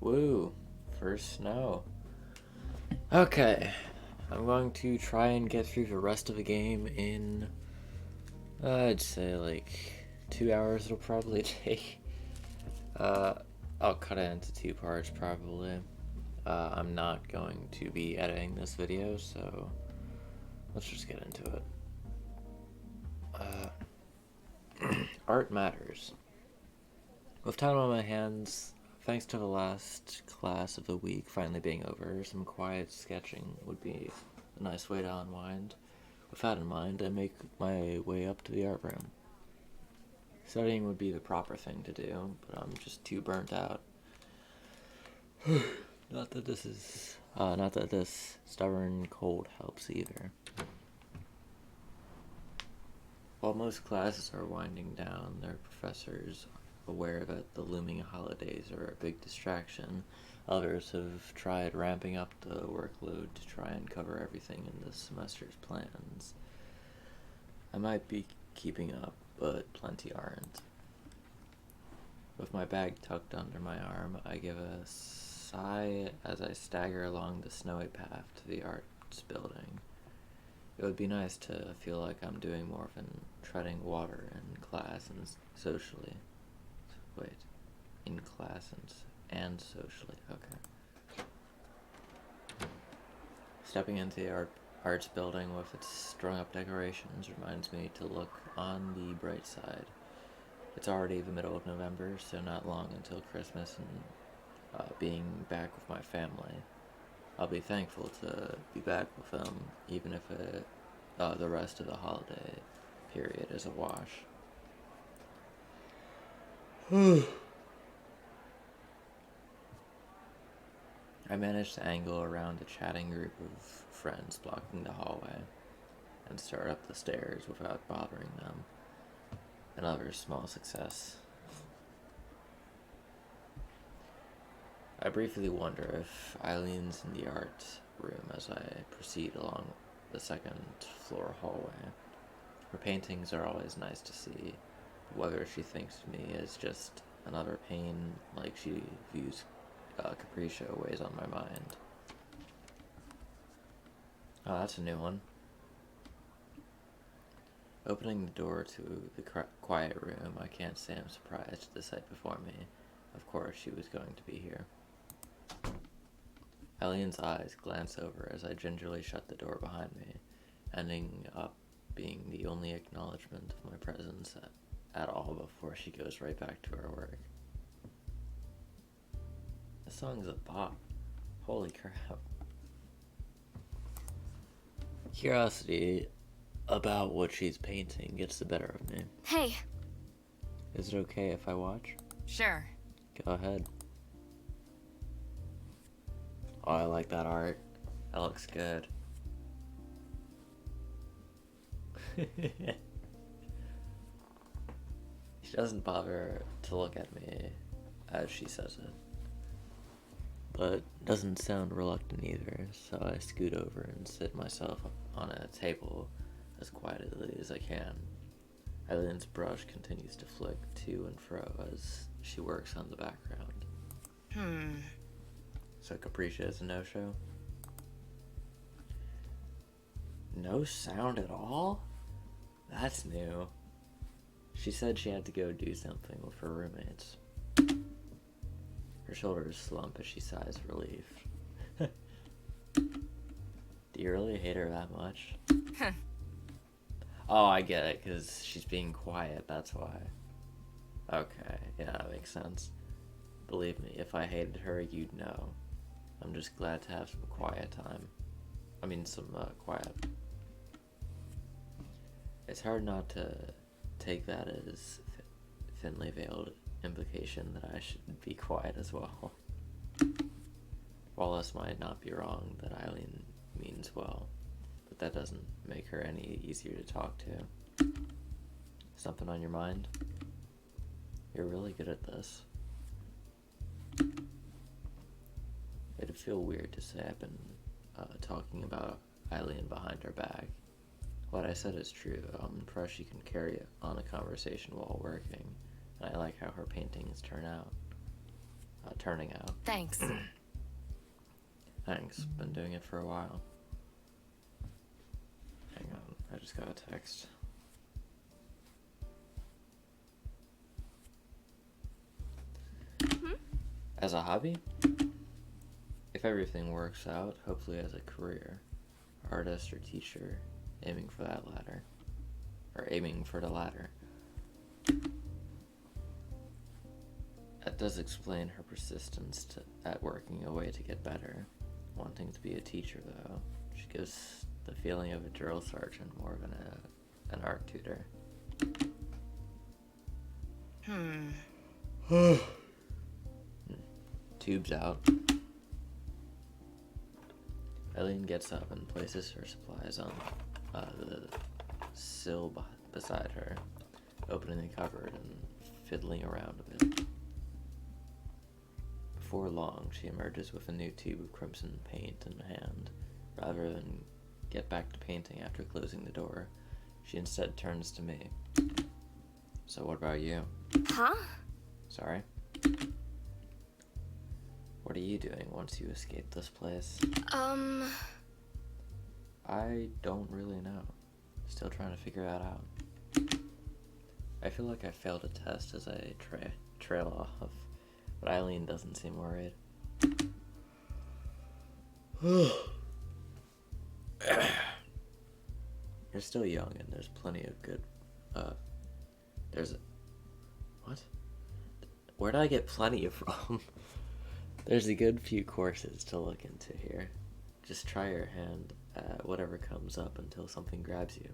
Woo, first snow. Okay, I'm going to try and get through the rest of the game in, I'd say like 2 hours it'll probably take. I'll cut it into 2 parts probably. I'm not going to be editing this video, so let's just get into it. Art matters. With time on my hands, thanks to the last class of the week finally being over, some quiet sketching would be a nice way to unwind. With that in mind, I make my way up to the art room. Studying would be the proper thing to do, but I'm just too burnt out. Not that this stubborn cold helps either. While most classes are winding down, their professors aware that the looming holidays are a big distraction. Others have tried ramping up the workload to try and cover everything in this semester's plans. I might be keeping up, but plenty aren't. With my bag tucked under my arm, I give a sigh as I stagger along the snowy path to the arts building. It would be nice to feel like I'm doing more than treading water in class and socially. Wait, in class and socially, okay. Stepping into the arts building with its strung up decorations reminds me to look on the bright side. It's already the middle of November, so not long until Christmas and being back with my family. I'll be thankful to be back with them, even if the rest of the holiday period is a wash. I managed to angle around a chatting group of friends blocking the hallway and start up the stairs without bothering them. Another small success. I briefly wonder if Eileen's in the art room as I proceed along the second floor hallway. Her paintings are always nice to see, but whether she thinks of me as just another pain like she views Capriccio weighs on my mind. Oh, that's a new one. Opening the door to the quiet room, I can't say I'm surprised at the sight before me. Of course, she was going to be here. Eileen's eyes glance over as I gingerly shut the door behind me, ending up being the only acknowledgement of my presence at all before she goes right back to her work. This song's a bop. Holy crap. Curiosity about what she's painting gets the better of me. Hey. Is it okay if I watch? Sure. Go ahead. Oh, I like that art. That looks good. She doesn't bother to look at me as she says it, but doesn't sound reluctant either, so I scoot over and sit myself on a table as quietly as I can. Eileen's brush continues to flick to and fro as she works on the background. So Capricia is a no-show? No sound at all? That's new. She said she had to go do something with her roommates. Her shoulders slump as she sighs relief. Do you really hate her that much? Oh, I get it, because she's being quiet, that's why. Okay, yeah, that makes sense. Believe me, if I hated her, you'd know. I'm just glad to have some quiet time. I mean, some quiet. It's hard not to take that as thinly veiled implication that I should be quiet as well. Wallace might not be wrong that Eileen means well, but that doesn't make her any easier to talk to. Something on your mind? You're really good at this. It'd feel weird to say I've been talking about Eileen behind her back. What I said is true. I'm impressed she can carry on a conversation while working, and I like how her paintings turn out. turning out. Thanks. Thanks. Been doing it for a while. Hang on, I just got a text. As a hobby? If everything works out, hopefully as a career. Artist or teacher, aiming for that latter. Or aiming for the latter. That does explain her persistence at working a way to get better. Wanting to be a teacher, though. She gives the feeling of a drill sergeant more of an art tutor. Tubes out. Eileen gets up and places her supplies on the sill beside her, opening the cupboard and fiddling around a bit. Before long, she emerges with a new tube of crimson paint in hand. Rather than get back to painting after closing the door, she instead turns to me. So what about you? Huh? Sorry? What are you doing once you escape this place? I don't really know. Still trying to figure that out. I feel like I failed a test as I trail off, but Eileen doesn't seem worried. You're still young and there's plenty of good, what? Where did I get plenty from? There's a good few courses to look into here. Just try your hand at whatever comes up until something grabs you.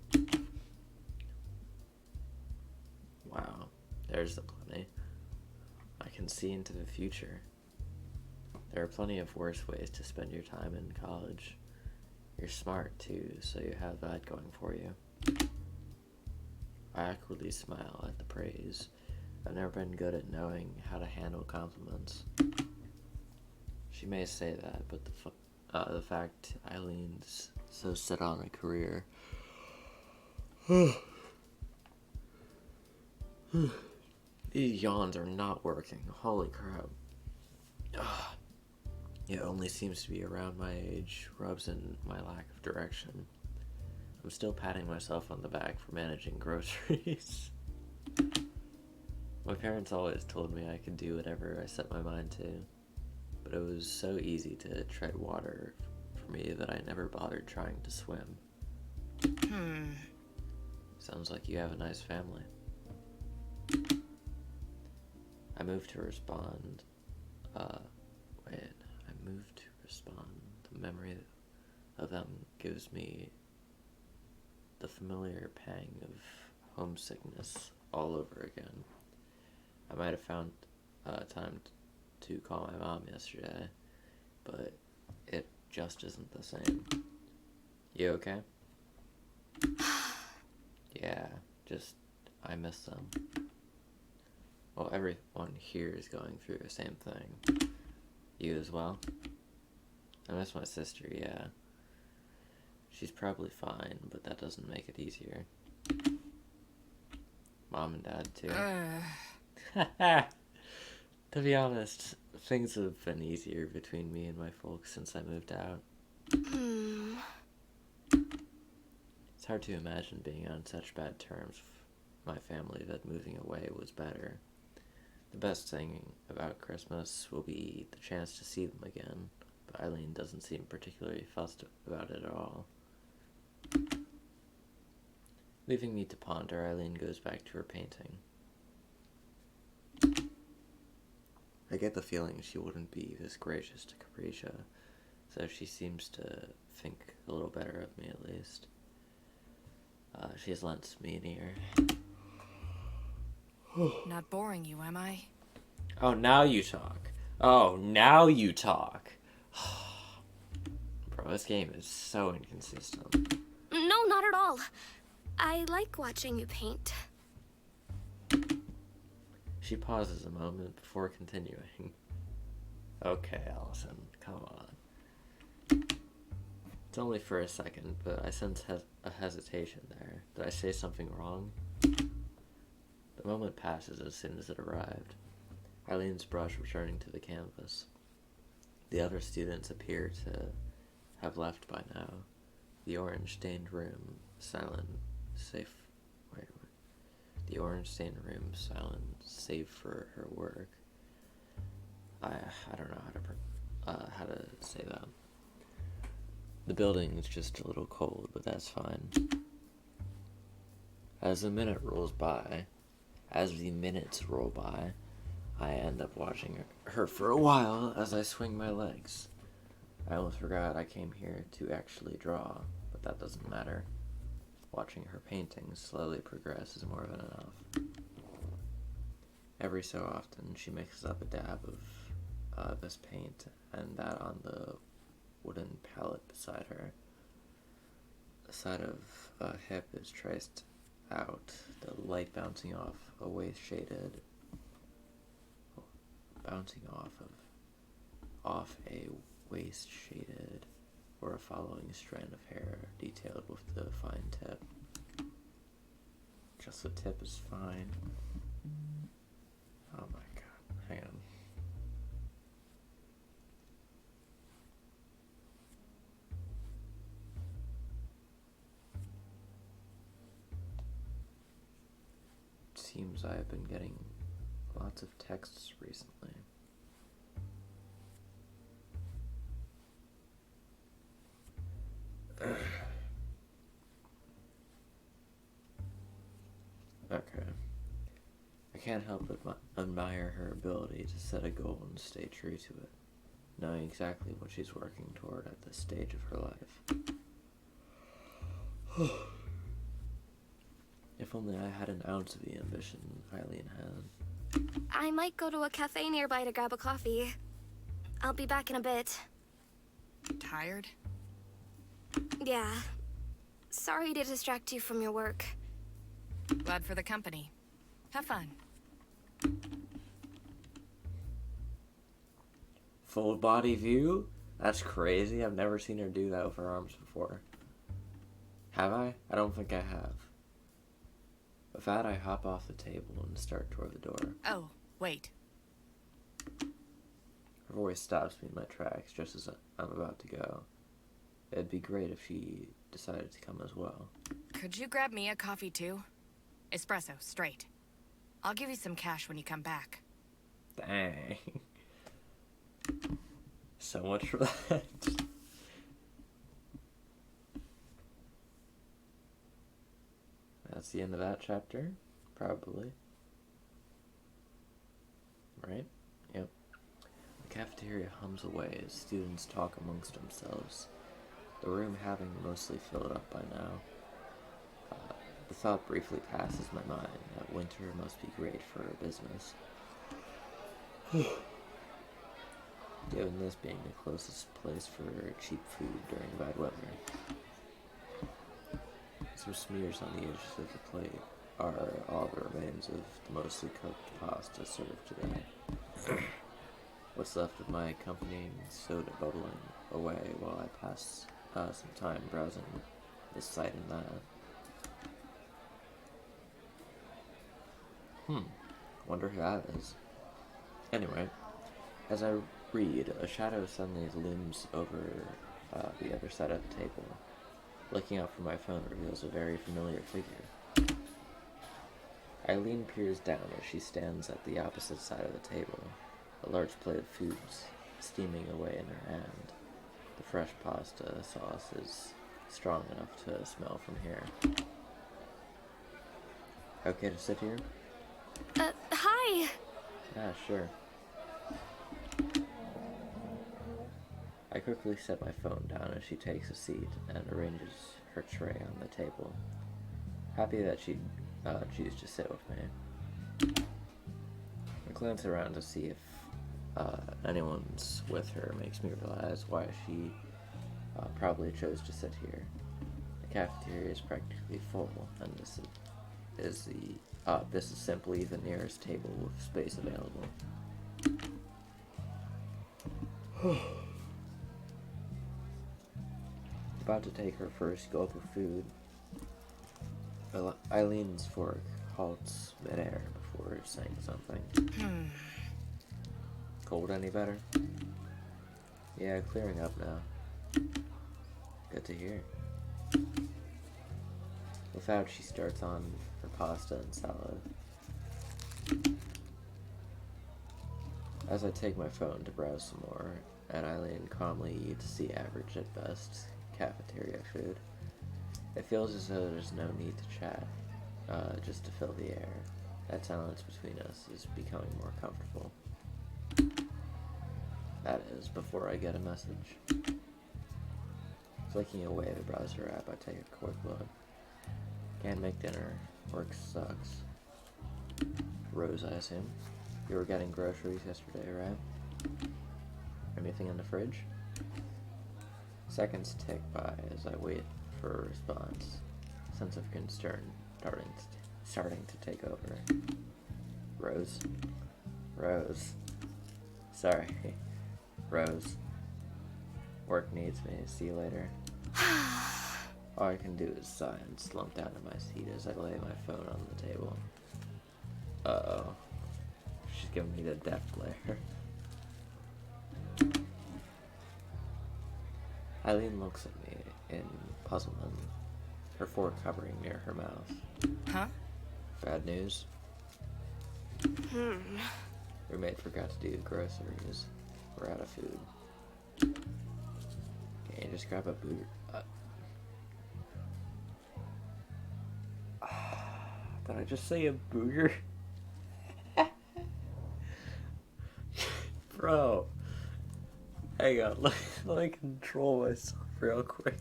Wow, there's the plenty. I can see into the future. There are plenty of worse ways to spend your time in college. You're smart too, so you have that going for you. I awkwardly smile at the praise. I've never been good at knowing how to handle compliments. She may say that, but the fact Eileen's so set on a career. These yawns are not working. Holy crap. It only seems to be around my age, rubs in my lack of direction. I'm still patting myself on the back for managing groceries. My parents always told me I could do whatever I set my mind to, but it was so easy to tread water for me that I never bothered trying to swim. Sounds like you have a nice family. I moved to respond. The memory of them gives me the familiar pang of homesickness all over again. I might have found time to call my mom yesterday, but it just isn't the same. You okay? Yeah, just I miss them. Well, everyone here is going through the same thing. You as well? I miss my sister, yeah. She's probably fine, but that doesn't make it easier. Mom and Dad, too. To be honest, things have been easier between me and my folks since I moved out. It's hard to imagine being on such bad terms with my family that moving away was better. The best thing about Christmas will be the chance to see them again, but Eileen doesn't seem particularly fussed about it at all. Leaving me to ponder, Eileen goes back to her painting. I get the feeling she wouldn't be this gracious to Capricia, so she seems to think a little better of me at least. She has lent me an ear. Not boring you, am I? Oh, now you talk. Oh, now you talk. Bro, this game is so inconsistent. No, not at all. I like watching you paint. She pauses a moment before continuing. Okay, Allison, come on. It's only for a second, but I sense a hesitation there. Did I say something wrong? The moment passes as soon as it arrived. Eileen's brush returning to the canvas. The other students appear to have left by now. The orange-stained room, silent, safe. Wait. The orange-stained room, silent, save for her work. I don't know how to say that. The building is just a little cold, but that's fine. As the minutes roll by, I end up watching her for a while as I swing my legs. I almost forgot I came here to actually draw, but that doesn't matter. Watching her paintings slowly progress is more than enough. Every so often, she mixes up a dab of this paint and that on the wooden palette beside her. The side of a hip is traced out, the light bouncing off a waist-shaded, or a following strand of hair detailed with the fine tip. Just the tip is fine. Oh my god, hang on. Seems I have been getting lots of texts recently. Okay. I can't help but admire her ability to set a goal and stay true to it, knowing exactly what she's working toward at this stage of her life. If only I had an ounce of the ambition Eileen had. I might go to a cafe nearby to grab a coffee. I'll be back in a bit. Tired? Yeah. Sorry to distract you from your work. Glad for the company. Have fun. Full body view? That's crazy. I've never seen her do that with her arms before. Have I? I don't think I have. With that, I hop off the table and start toward the door. Oh, wait. Her voice stops me in my tracks just as I'm about to go. It'd be great if she decided to come as well. Could you grab me a coffee too? Espresso, straight. I'll give you some cash when you come back. Dang. So much for that. That's the end of that chapter, probably. Right? Yep. The cafeteria hums away as students talk amongst themselves, the room having mostly filled up by now. The thought briefly passes my mind that winter must be great for a business. Given this being the closest place for cheap food during bad weather. Some smears on the edges of the plate are all the remains of the mostly cooked pasta served today. What's left of my accompanying soda bubbling away while I pass some time browsing this site and that. Wonder who that is. Anyway, as I read, a shadow suddenly looms over the other side of the table. Looking up from my phone reveals a very familiar figure. Eileen peers down as she stands at the opposite side of the table, a large plate of foods steaming away in her hand. The fresh pasta sauce is strong enough to smell from here. Okay to sit here? Hi! Yeah, sure. I quickly set my phone down as she takes a seat and arranges her tray on the table. Happy that she'd choose to sit with me. I glance around to see if anyone's with her makes me realize why she probably chose to sit here. The cafeteria is practically full, and this is simply the nearest table with space available. About to take her first gulp of food, Eileen's fork halts midair before saying something. Cold any better? Yeah, clearing up now. Good to hear. Without, she starts on her pasta and salad. As I take my phone to browse some more, and Eileen calmly eats the average at best cafeteria food. It feels as though there's no need to chat, just to fill the air. That silence between us is becoming more comfortable. That is, before I get a message. Flicking away the browser app, I take a quick look. Can't make dinner. Work sucks. Rose, I assume. You were getting groceries yesterday, right? Anything in the fridge? Seconds tick by as I wait for a response. Sense of concern starting to take over. Rose? Rose. Sorry. Rose. Work needs me. See you later. All I can do is sigh and slump down in my seat as I lay my phone on the table. Uh-oh. She's giving me the death glare. Eileen looks at me in puzzlement, her fork hovering near her mouth. Huh? Bad news? Roommate forgot to do groceries. We're out of food. Can you just grab a booger? Did I just say a booger? Bro. Hang on, let me control myself real quick.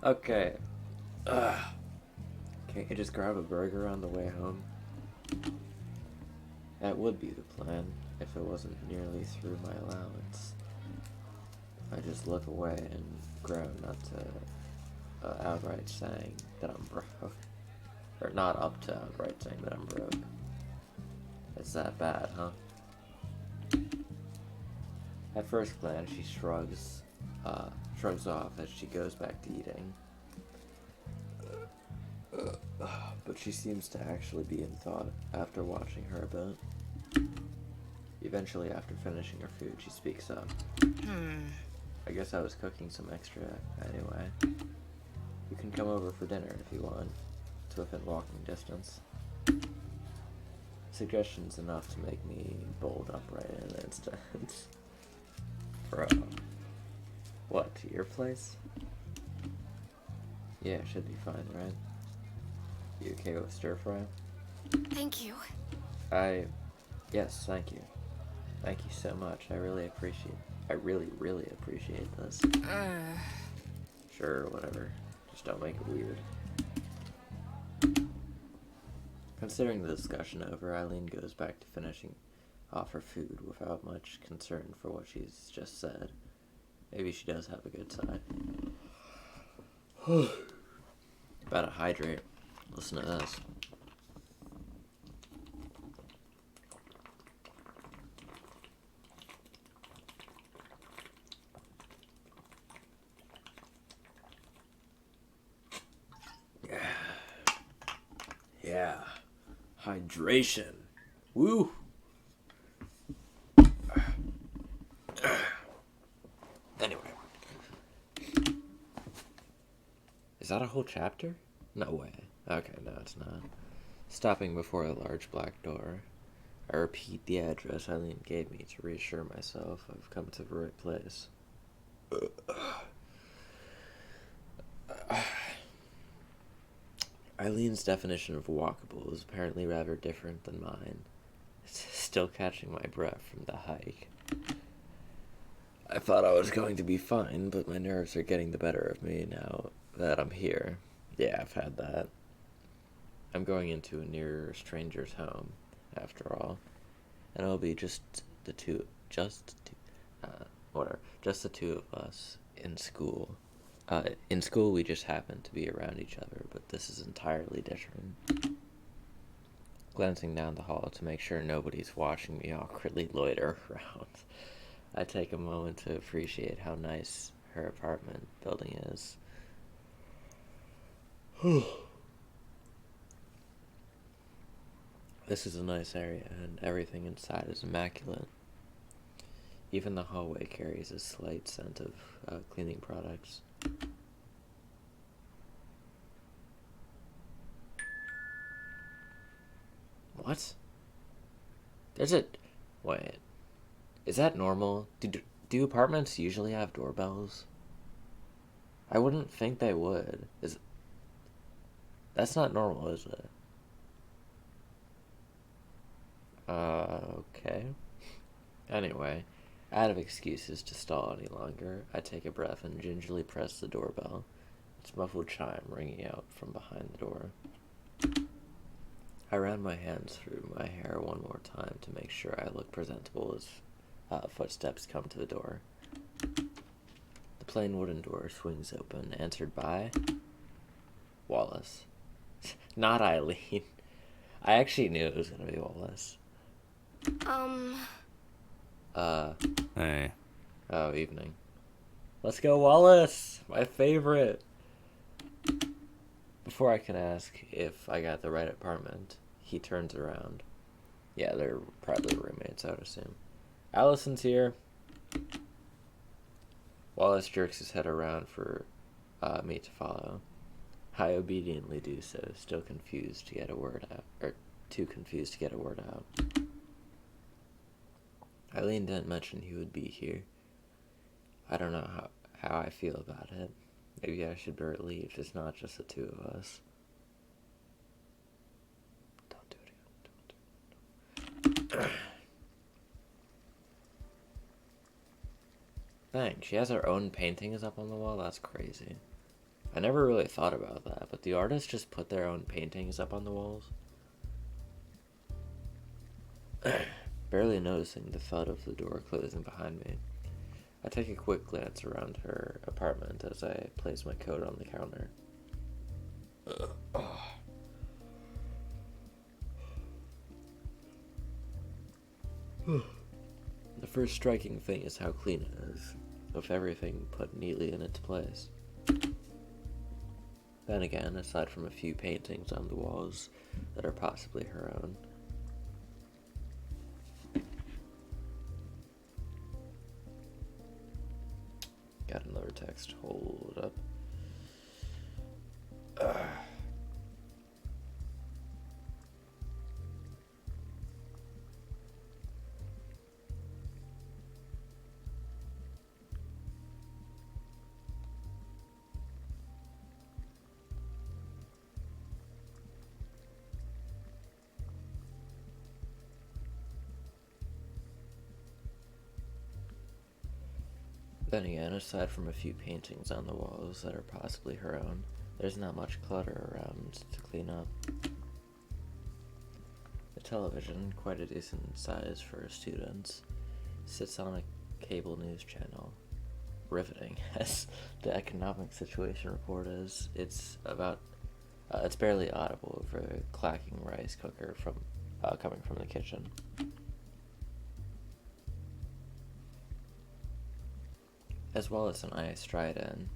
Okay. Can't you just grab a burger on the way home? That would be the plan, if it wasn't nearly through my allowance. I just look away and groan not to outright saying that I'm broke. Or not up to outright saying that I'm broke. It's that bad, huh? At first glance, she shrugs off as she goes back to eating. But she seems to actually be in thought after watching her a bit. Eventually, after finishing her food, she speaks up. I guess I was cooking some extra anyway. You can come over for dinner if you want. It's within walking distance. Suggestion's enough to make me bolt upright in an instant. Bro. What, to your place? Yeah, should be fine, right? You okay with stir fry? Thank you. Yes, thank you. Thank you so much. I really really appreciate this. Sure, whatever. Just don't make it weird. Considering the discussion over, Eileen goes back to finishing off her food without much concern for what she's just said. Maybe she does have a good side. Gotta hydrate. Listen to this. Yeah. Hydration. Woo! Anyway. Is that a whole chapter? No way. Okay, no, it's not. Stopping before a large black door, I repeat the address Eileen gave me to reassure myself I've come to the right place. Eileen's definition of walkable is apparently rather different than mine. Still catching my breath from the hike. I thought I was going to be fine, but my nerves are getting the better of me now that I'm here. Yeah, I've had that. I'm going into a near stranger's home, after all, and it'll be just the two of us in school. In school, we just happen to be around each other, but this is entirely different. Glancing down the hall to make sure nobody's watching me awkwardly loiter around, I take a moment to appreciate how nice her apartment building is. This is a nice area, and everything inside is immaculate. Even the hallway carries a slight scent of cleaning products. What? There's a... Wait. Is that normal? Do apartments usually have doorbells? I wouldn't think they would. That's not normal, is it? Okay. Anyway, out of excuses to stall any longer, I take a breath and gingerly press the doorbell, its muffled chime ringing out from behind the door. I ran my hands through my hair one more time to make sure I look presentable as footsteps come to the door. The plain wooden door swings open, answered by Wallace. Not Eileen. I actually knew it was gonna be Wallace. Hey. Oh, evening. Let's go, Wallace! My favorite! Before I can ask if I got the right apartment, he turns around. Yeah, they're probably roommates, I would assume. Allison's here. Wallace jerks his head around for me to follow. I obediently do so, still confused to get a word out, or too confused to get a word out. Eileen didn't mention he would be here. I don't know how I feel about it. Maybe I should be relieved it's not just the two of us. Don't do it again. Dang, she has her own paintings up on the wall? That's crazy. I never really thought about that, but the artists just put their own paintings up on the walls? Barely noticing the thud of the door closing behind me, I take a quick glance around her apartment as I place my coat on the counter. The first striking thing is how clean it is, with everything put neatly in its place. Then again, aside from a few paintings on the walls that are possibly her own, got another text. Hold up. Then again, aside from a few paintings on the walls that are possibly her own, there's not much clutter around to clean up. The television, quite a decent size for students, sits on a cable news channel. Riveting, as the economic situation report is. It's barely audible over the clacking rice cooker coming from the kitchen. As Wallace and I stride in,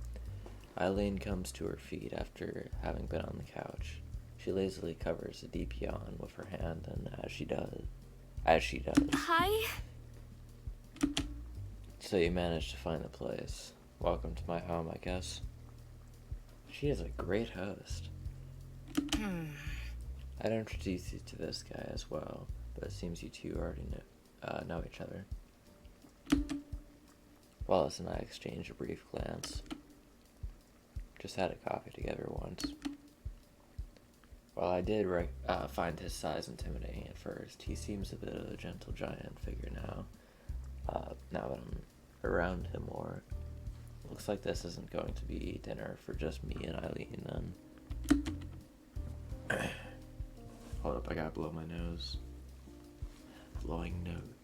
Eileen comes to her feet after having been on the couch. She lazily covers a deep yawn with her hand, and as she does, Hi? so you managed to find the place. Welcome to my home, I guess. She is a great host. I'd introduce you to this guy as well, but it seems you two already know each other. Wallace and I exchange a brief glance. Just had a coffee together once. While I did find his size intimidating at first, he seems a bit of a gentle giant figure now. Now that I'm around him more. Looks like this isn't going to be dinner for just me and Eileen then. Hold up, I gotta blow my nose. Blowing nose.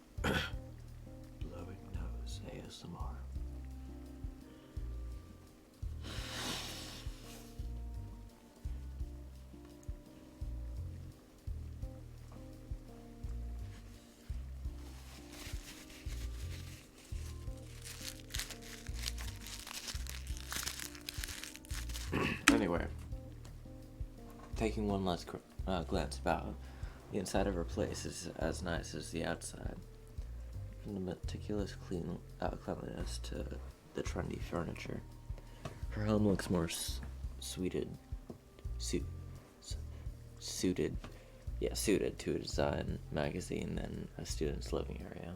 Blowing nose ASMR. Anyway, taking one last glance about, The inside of her place is as nice as the outside. From the meticulous cleanliness to the trendy furniture. Her home looks more suited to a design magazine than a student's living area.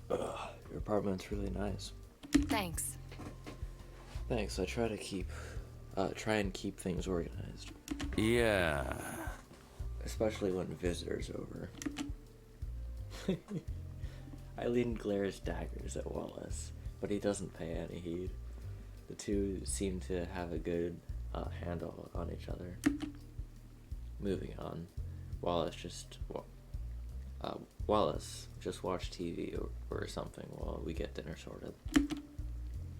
Your apartment's really nice. Thanks. Thanks. I try and keep things organized. Yeah. Especially when visitors over. Eileen glares daggers at Wallace, but he doesn't pay any heed. The two seem to have a good handle on each other. Moving on, Wallace just watch TV or something while we get dinner sorted.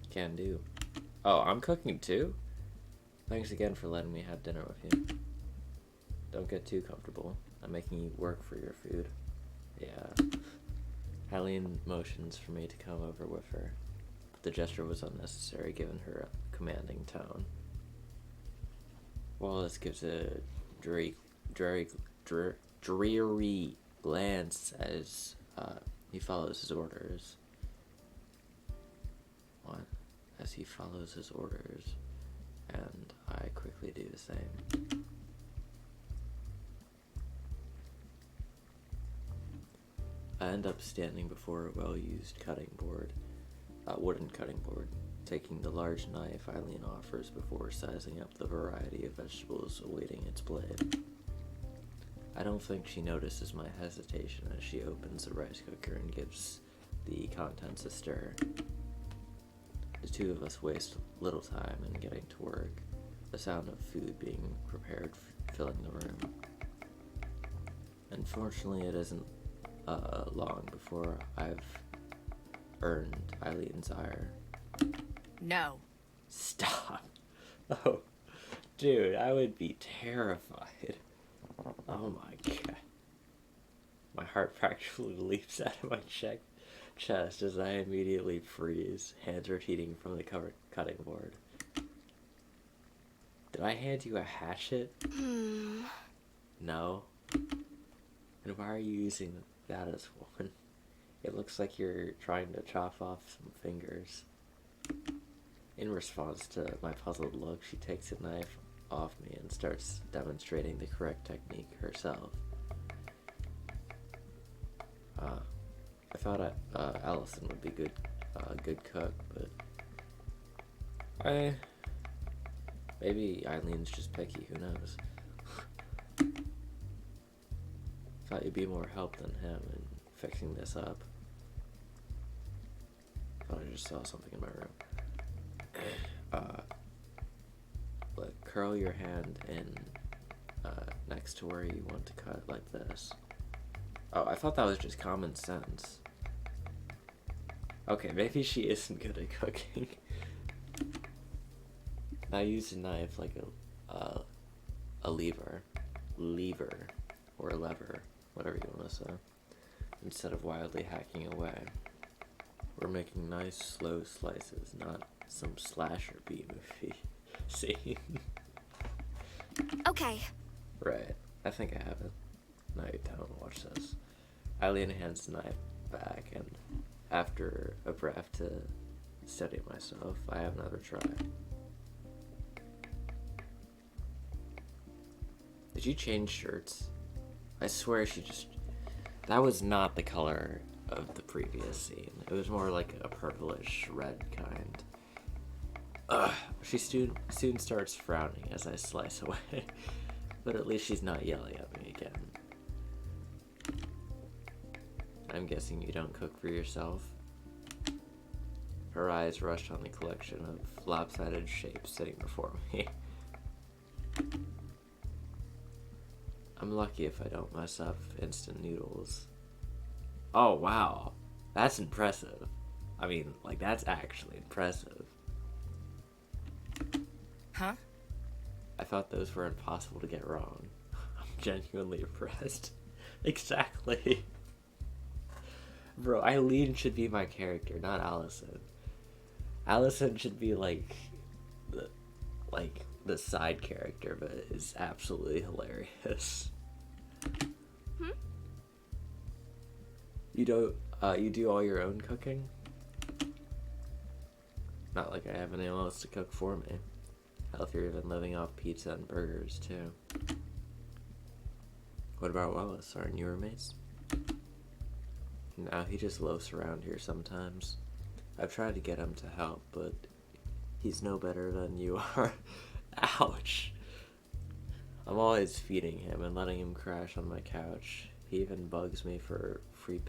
Can do. Oh, I'm cooking too? Thanks again for letting me have dinner with you. Don't get too comfortable. I'm making you work for your food. Yeah. Eileen motions for me to come over with her, but the gesture was unnecessary given her commanding tone. Wallace gives a dreary glance as he follows his orders. What? As he follows his orders, and I quickly do the same. I end up standing before a well-used wooden cutting board, taking the large knife Eileen offers before sizing up the variety of vegetables awaiting its blade. I don't think she notices my hesitation as she opens the rice cooker and gives the contents a stir. The two of us waste little time in getting to work, the sound of food being prepared filling the room. Unfortunately, it isn't long before I've earned Eileen's ire. No. Stop. Oh, dude, I would be terrified. Oh my god. My heart practically leaps out of my chest as I immediately freeze, hands retreating from the cutting board. Did I hand you a hatchet? No. And why are you using that as one? It looks like you're trying to chop off some fingers. In response to my puzzled look, she takes a knife off me and starts demonstrating the correct technique herself. I thought Allison would be a good cook, but maybe Eileen's just picky. Who knows? Thought you'd be more help than him in fixing this up. Thought I just saw something in my room. Curl your hand in next to where you want to cut, like this. Oh, I thought that was just common sense. Okay, maybe she isn't good at cooking. Now use a knife like a lever, or a lever, whatever you want to say, instead of wildly hacking away. We're making nice slow slices, not some slasher B movie scene. Okay. Right, I think I have it. No, you don't. Watch this. Eileen hands the knife back, and after a breath to steady myself, I have another try. Did you change shirts? I swear she just... That was not the color of the previous scene. It was more like a purplish red kind. Ugh. She soon starts frowning as I slice away. But at least she's not yelling at me again. I'm guessing you don't cook for yourself? Her eyes rushed on the collection of lopsided shapes sitting before me. I'm lucky if I don't mess up instant noodles. Oh, wow. That's impressive. I mean, like, that's actually impressive. Huh? I thought those were impossible to get wrong. I'm genuinely impressed. Exactly. Bro, Eileen should be my character, not Allison. Allison should be like like the side character, but is absolutely hilarious. You do all your own cooking? Not like I have anyone else to cook for me. Hell, if you're even living off pizza and burgers too. What about Wallace? Aren't you roommates? No, he just loafs around here sometimes. I've tried to get him to help, but he's no better than you are. Ouch. I'm always feeding him and letting him crash on my couch. He even bugs me for free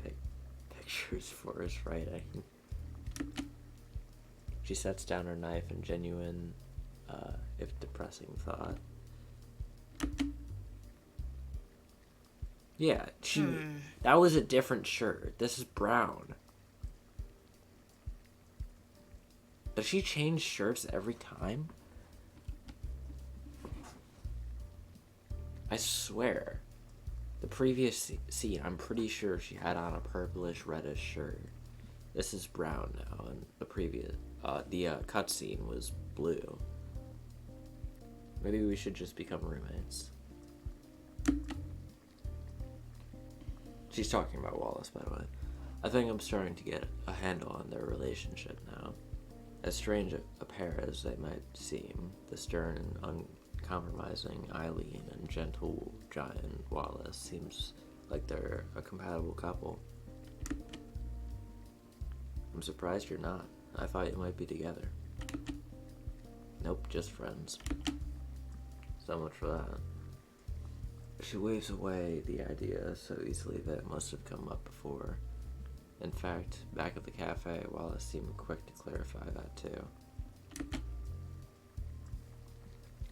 pictures for his writing. She sets down her knife in genuine, if depressing thought. Yeah, that was a different shirt. This is brown. Does she change shirts every time? I swear. The previous scene, I'm pretty sure she had on a purplish reddish shirt. This is brown now, and the previous, cutscene was blue. Maybe we should just become roommates. She's talking about Wallace, by the way. I think I'm starting to get a handle on their relationship now. As strange a pair as they might seem, the stern and uncompromising Eileen and gentle giant Wallace seems like they're a compatible couple. I'm surprised you're not. I thought you might be together. Nope, just friends. So much for that. She waves away the idea so easily that it must have come up before. In fact, back at the cafe, Wallace seemed quick to clarify that too.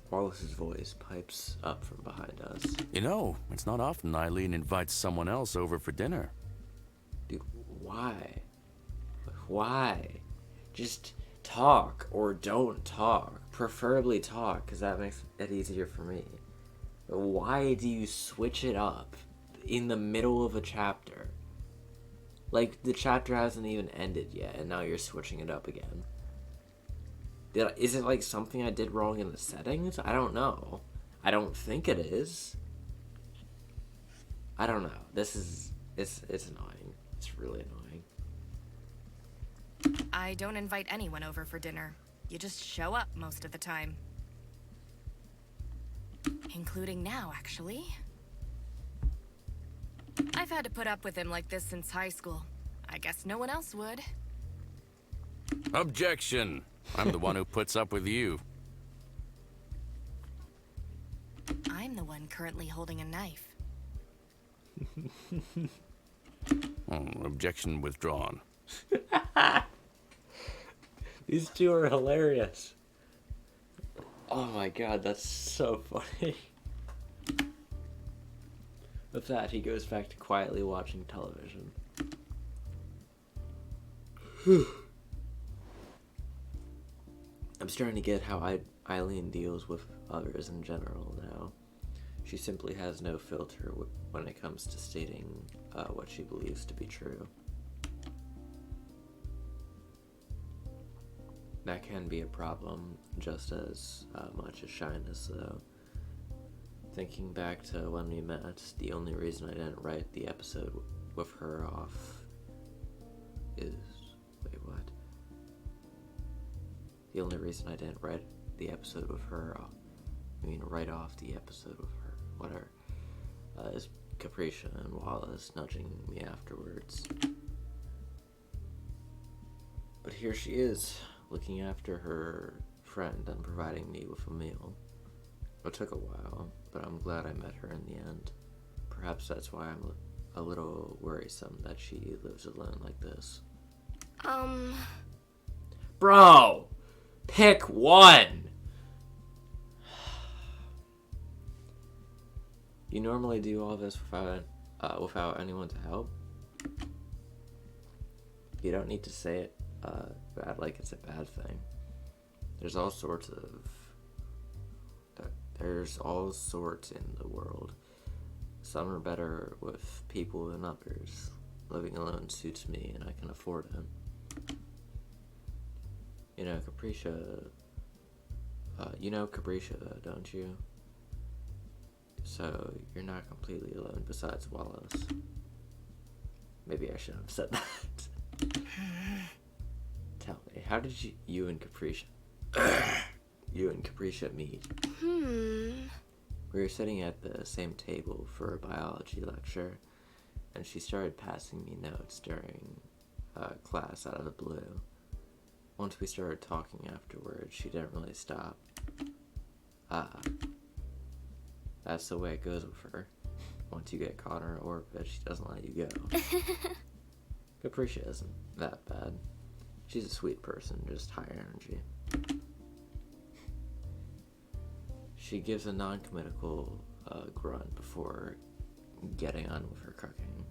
Wallace's voice pipes up from behind us. You know, it's not often Eileen invites someone else over for dinner. Dude, why? Why? Just talk or don't talk. Preferably talk, because that makes it easier for me. But why do you switch it up in the middle of a chapter? Like, the chapter hasn't even ended yet, and now you're switching it up again. Is it like something I did wrong in the settings? I don't know. I don't think it is. I don't know. It's annoying. It's really annoying. I don't invite anyone over for dinner. You just show up most of the time. Including now, actually. I've had to put up with him like this since high school. I guess no one else would. Objection! I'm the one who puts up with you. I'm the one currently holding a knife. Objection withdrawn. These two are hilarious. Oh my god, that's so funny. With that, he goes back to quietly watching television. I'm starting to get how Eileen deals with others in general now. She simply has no filter when it comes to stating what she believes to be true. That can be a problem, just as much as shyness, though. Thinking back to when we met, the only reason I didn't write the episode with her off is... Wait, what? The only reason I didn't write the episode with her off... write off the episode with her, whatever, is Capricia and Wallace nudging me afterwards. But here she is, looking after her friend and providing me with a meal. It took a while, but I'm glad I met her in the end. Perhaps that's why I'm a little worrisome that she lives alone like this. Bro! Pick one! You normally do all this without anyone to help? You don't need to say it bad like it's a bad thing. There's all sorts in the world. Some are better with people than others. Living alone suits me and I can afford it. You know, Capricia You know Capricia, though, don't you? So you're not completely alone besides Wallace. Maybe I shouldn't have said that. Tell me, how did you and Capricia meet? We were sitting at the same table for a biology lecture, and she started passing me notes during class out of the blue. Once we started talking afterwards, she didn't really stop. That's the way it goes with her. Once you get caught in her orbit, she doesn't let you go. Capricia isn't that bad. She's a sweet person, just high energy. She gives a non-committal grunt before getting on with her cooking.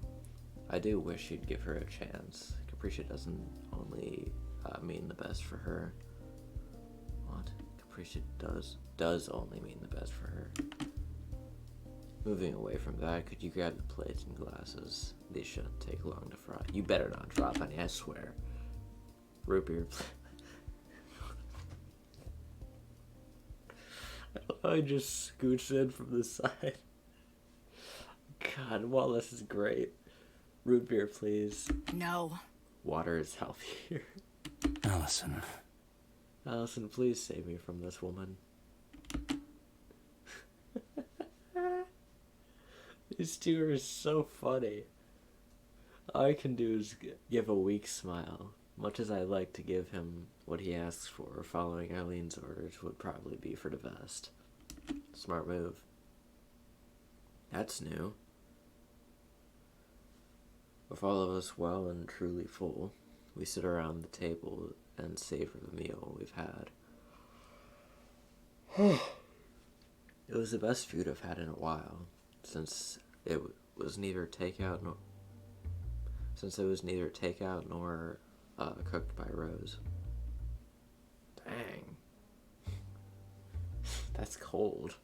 I do wish she'd give her a chance. Capricia doesn't only mean the best for her. What? Capricia does only mean the best for her. Moving away from that, could you grab the plates and glasses? These shouldn't take long to fry. You better not drop any, I swear. Root beer. I just scooched in from the side. God, Wallace is great. Root beer, please. No. Water is healthier. Allison. Allison, please save me from this woman. These two are so funny. All I can do is give a weak smile. Much as I like to give him what he asks for, following Eileen's orders would probably be for the best. Smart move. That's new. With all of us well and truly full, we sit around the table and savor the meal we've had. It was the best food I've had in a while, since it was neither takeout nor cooked by Rose. Dang. That's cold.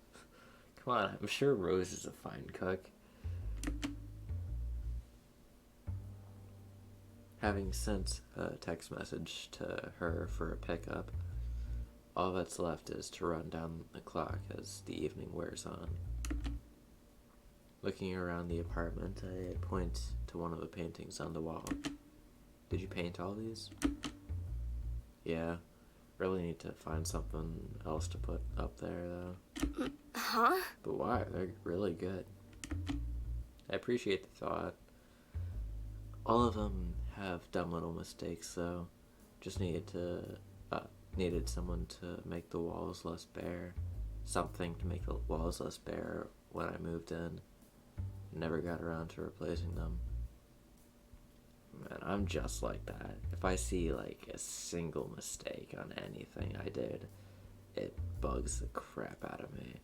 Come on, I'm sure Rose is a fine cook. Having sent a text message to her for a pickup, all that's left is to run down the clock as the evening wears on. Looking around the apartment, I point to one of the paintings on the wall. Did you paint all these? Yeah. Really need to find something else to put up there, though. Huh? But why? They're really good. I appreciate the thought. All of them have dumb little mistakes, though. Just needed someone to make the walls less bare. Something to make the walls less bare when I moved in. Never got around to replacing them. Man, I'm just like that. If I see, like, a single mistake on anything I did, it bugs the crap out of me.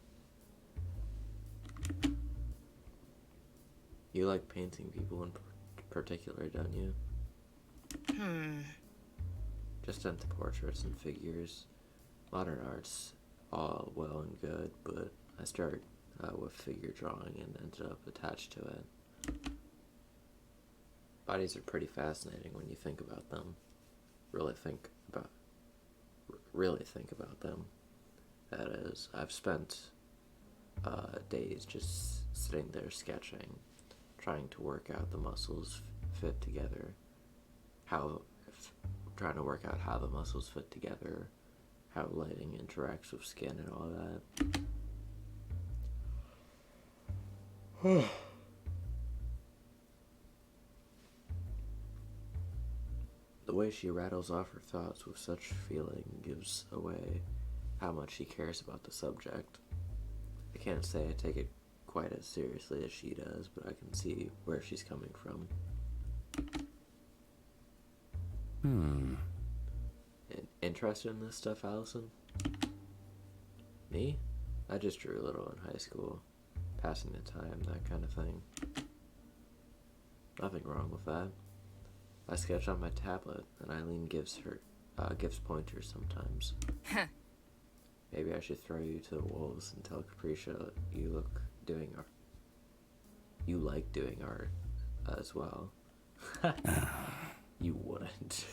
You like painting people in particular, don't you? Just into portraits and figures. Modern art's all well and good, but I started with figure drawing and ended up attached to it. Bodies are pretty fascinating when you think about them. Really think about them. That is, I've spent days just sitting there sketching, trying to work out the muscles fit together, trying to work out how the muscles fit together, how lighting interacts with skin and all that. The way she rattles off her thoughts with such feeling gives away how much she cares about the subject. I can't say I take it quite as seriously as she does, but I can see where she's coming from. Interested in this stuff, Allison? Me? I just drew a little in high school. Passing the time, that kind of thing. Nothing wrong with that. I sketch on my tablet, and Eileen gives pointers sometimes. Maybe I should throw you to the wolves and tell Capricia you like doing art as well. You wouldn't.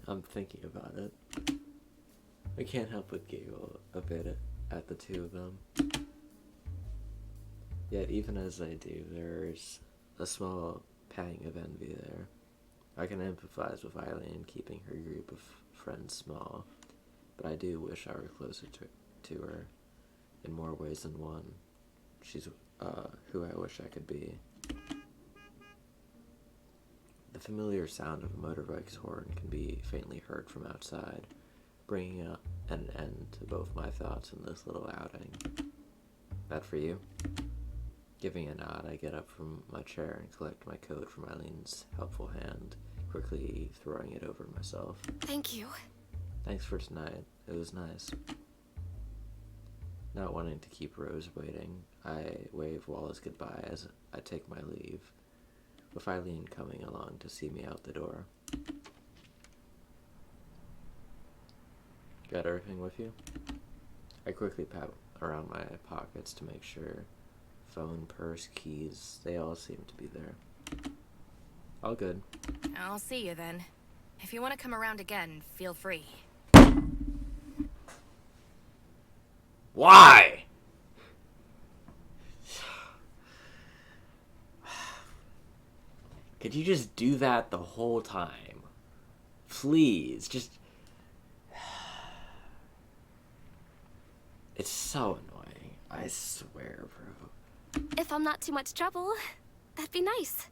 I'm thinking about it. I can't help but giggle a bit at the two of them. Yet even as I do, there's a small pang of envy there. I can empathize with Eileen keeping her group of friends small, but I do wish I were closer to her in more ways than one. She's who I wish I could be. The familiar sound of a motorbike's horn can be faintly heard from outside, bringing an end to both my thoughts and this little outing. That for you? Giving a nod, I get up from my chair and collect my coat from Eileen's helpful hand, quickly throwing it over myself. Thank you. Thanks for tonight. It was nice. Not wanting to keep Rose waiting, I wave Wallace goodbye as I take my leave, with Eileen coming along to see me out the door. Got everything with you? I quickly pat around my pockets to make sure. Phone, purse, keys, they all seem to be there. All good. I'll see you then. If you want to come around again, feel free. Why? Could you just do that the whole time? Please, just... It's so annoying. I swear, bro. If I'm not too much trouble, that'd be nice.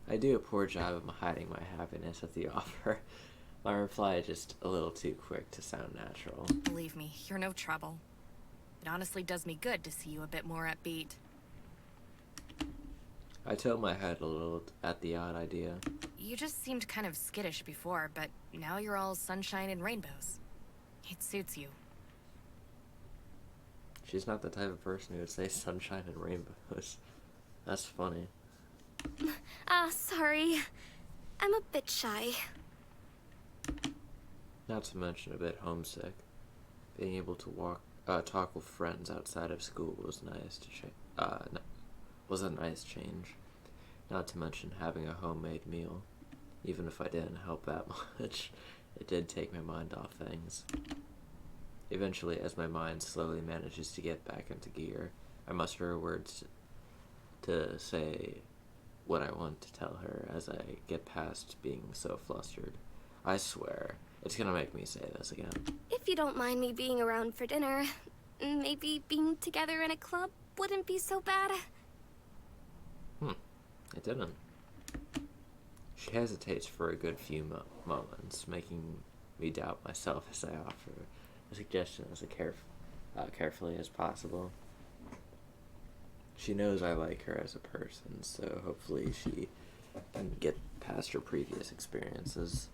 I do a poor job of hiding my happiness at the offer. My reply is just a little too quick to sound natural. Believe me, you're no trouble. It honestly does me good to see you a bit more upbeat. I tilt my head a little at the odd idea. You just seemed kind of skittish before, but now you're all sunshine and rainbows. It suits you. She's not the type of person who would say sunshine and rainbows. That's funny. Sorry. I'm a bit shy. Not to mention a bit homesick. Being able to talk with friends outside of school was nice was a nice change. Not to mention having a homemade meal. Even if I didn't help that much, it did take my mind off things. Eventually, as my mind slowly manages to get back into gear, I muster words to say what I want to tell her as I get past being so flustered. I swear, it's gonna make me say this again. If you don't mind me being around for dinner, maybe being together in a club wouldn't be so bad. It didn't. She hesitates for a good few moments, making me doubt myself as I offer a suggestion as carefully as possible. She knows I like her as a person, so hopefully she can get past her previous experiences.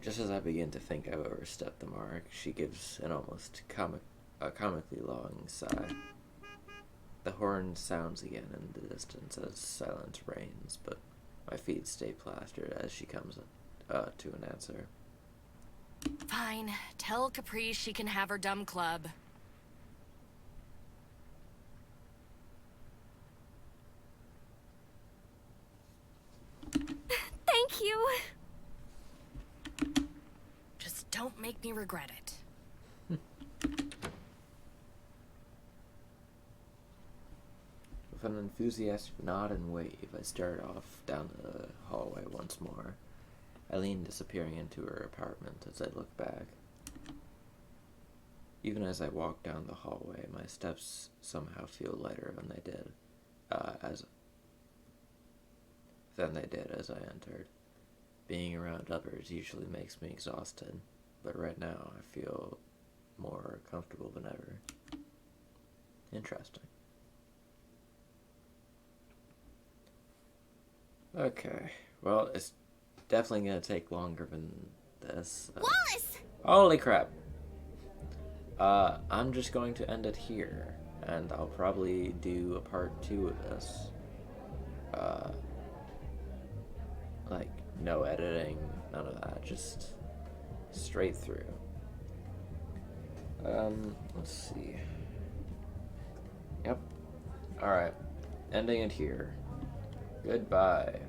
Just as I begin to think I've overstepped the mark, she gives an almost comically long sigh. The horn sounds again in the distance as silence reigns, but my feet stay plastered as she comes to an answer. Fine. Tell Caprice she can have her dumb club. Thank you. Just don't make me regret it. With an enthusiastic nod and wave, I stared off down the hallway once more, Eileen disappearing into her apartment as I look back. Even as I walk down the hallway, my steps somehow feel lighter than they did as I entered. Being around others usually makes me exhausted, but right now I feel more comfortable than ever. Interesting. Okay, well, it's definitely gonna take longer than this. Wallace! Holy crap! I'm just going to end it here, and I'll probably do a part 2 of this. Like, no editing, none of that, just straight through. Let's see. Yep. Alright, ending it here. Goodbye.